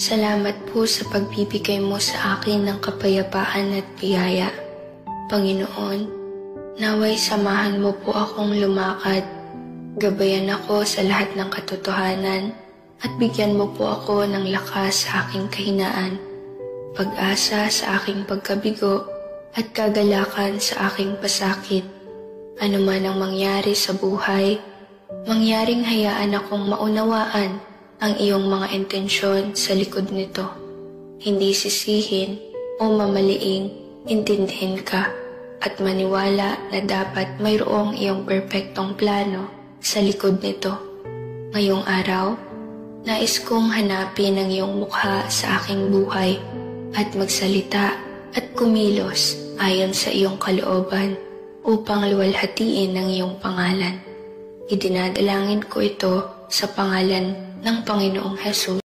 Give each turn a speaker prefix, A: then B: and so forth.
A: Salamat po sa pagbibigay mo sa akin ng kapayapaan at biyaya. Panginoon, naway samahan mo po akong lumakad. Gabayan ako sa lahat ng katotohanan at bigyan mo po ako ng lakas sa aking kahinaan, pag-asa sa aking pagkabigo at kagalakan sa aking pasakit. Ano man ang mangyari sa buhay, mangyaring hayaan akong maunawaan ang iyong mga intensyon sa likod nito. Hindi sisihin o mamaliing intindihin ka at maniwala na dapat mayroong iyong perpektong plano sa likod nito. Ngayong araw, nais kong hanapin ang iyong mukha sa aking buhay at magsalita at kumilos ayon sa iyong kalooban upang luwalhatiin ang iyong pangalan. Idinadalangin ko ito sa pangalan ng Panginoong Hesus.